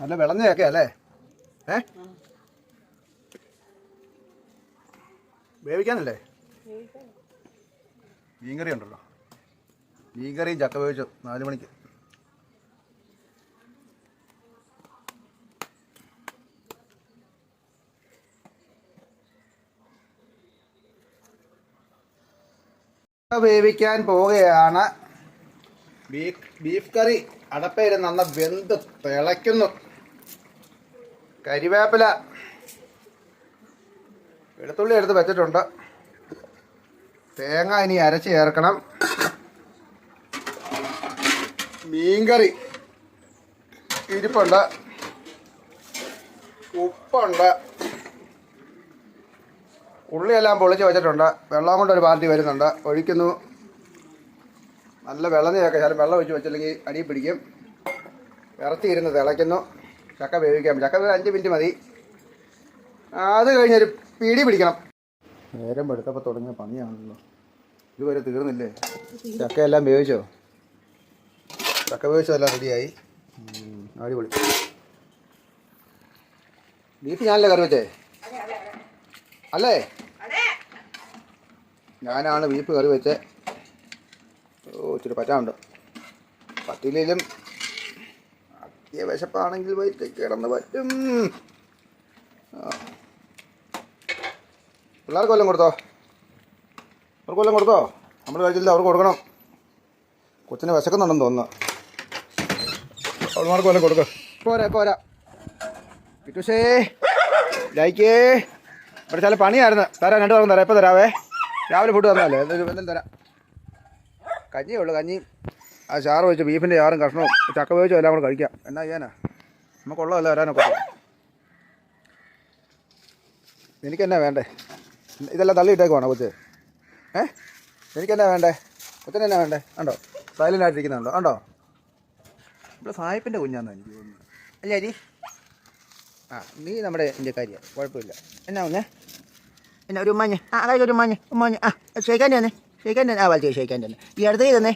നല്ല വിളഞ്ഞയൊക്കെ അല്ലേ? വേവിക്കാനല്ലേ? മീൻകറി ഉണ്ടല്ലോ, മീൻകറിയും ചക്ക വേവിച്ചു 4 മണിക്ക്. വേവിക്കാൻ പോവുകയാണ്. ബീഫ് കറി അടപ്പയിൽ നന്ന വെന്ത് തിളയ്ക്കുന്നു. കരിവേപ്പില വെളുത്തുള്ളി എടുത്ത് വെച്ചിട്ടുണ്ട്. തേങ്ങ ഇനി അരച്ച് ചേർക്കണം. മീൻകറി ഇരിപ്പുണ്ട്, ഉപ്പുണ്ട്, ഉള്ളിയെല്ലാം പൊളിച്ച് വെച്ചിട്ടുണ്ട്. വെള്ളം കൊണ്ടൊരു പാർട്ടി വരുന്നുണ്ട്, ഒഴിക്കുന്നു. നല്ല വിളഞ്ഞയൊക്കെ ചില വെള്ളം ഒഴിച്ച് വെച്ചില്ലെങ്കിൽ അടി പിടിക്കും. ഇറച്ചി ഇരുന്ന് തിളയ്ക്കുന്നു. ചക്ക വേവിക്കാം. ചക്ക 5 മിനിറ്റ് മതി. അത് കഴിഞ്ഞൊരു പിടി പിടിക്കണം. നേരം വെളുത്തപ്പോൾ തുടങ്ങിയ പണിയാണല്ലോ, ഇതുവരെ തീർന്നില്ലേ? ചക്കയെല്ലാം വേവിച്ചോ? ചക്ക വേവിച്ചതെല്ലാം റെഡിയായി. അടിപൊളി. ബീഫ് ഞാനല്ലേ കറി വെച്ചേ അല്ലേ? ഞാനാണ് ബീഫ് കറി വെച്ചേ. ഇച്ചിരി പറ്റാറുണ്ട്. പറ്റില്ലെങ്കിലും അത്യ വിശപ്പാണെങ്കിൽ വയറ്റ് കിടന്ന് പറ്റും. പിള്ളേർക്ക് വല്ലതും കൊടുത്തോ? അവർക്ക് വല്ലതും കൊടുത്തോ? നമ്മൾ കഴിച്ചില്ല, അവർക്ക് കൊടുക്കണം. കൊച്ചിനെ വിശക്കുന്നുണ്ടെന്ന് തോന്നുന്നു. അവൾമാർക്ക് വല്ലതും കൊടുക്കുക. പോരാ കിട്ടുഷേ ലൈക്കേ. ഇവിടെ ചില പണിയായിരുന്നു. തരാം, 2 പേർക്കും തരാം. എപ്പോൾ തരാവേ? രാവിലെ ഫുഡ് തന്നല്ലേ, എന്തെങ്കിലും തരാം. കഞ്ഞിയേ ഉള്ളൂ, കഞ്ഞി. ആ ചാറ് വെച്ച് ബീഫിൻ്റെ ചാറും കഷ്ണവും ചക്ക വേവിച്ചും എല്ലാം കൂടെ കഴിക്കാം. എന്നാ ചെയ്യാനാ, നമുക്കുള്ളതല്ല വരാനൊക്കെ. എനിക്കെന്നാ വേണ്ടേ? ഇതെല്ലാം തള്ളിയിട്ടേക്കുവാണോ കൊച്ച്? എനിക്കെന്നാ വേണ്ടേ? കൊച്ചിന് എന്നാ വേണ്ടേ? ഉണ്ടോ സൈലൻ്റ് ആയിട്ടിരിക്കുന്നുണ്ടോ? ഉണ്ടോ? ഇവിടെ സായിപ്പിൻ്റെ കുഞ്ഞാന്ന് എനിക്ക് തോന്നുന്നു അല്ലേ അരി? നീ നമ്മുടെ ഇന്ത്യക്കാരിയാണ്, കുഴപ്പമില്ല. എന്നാ ഒന്നേ, എന്നാ ഒരു ഉമ്മാഞ്ഞ്. ഒരു ഉമ്മാഞ്ഞ്. ഷെയ്ക്കാൻ തന്നെ. വലിച്ചു ഷെയ്ക്കാൻ തന്നെ. ഈ അടുത്ത് തന്നെ.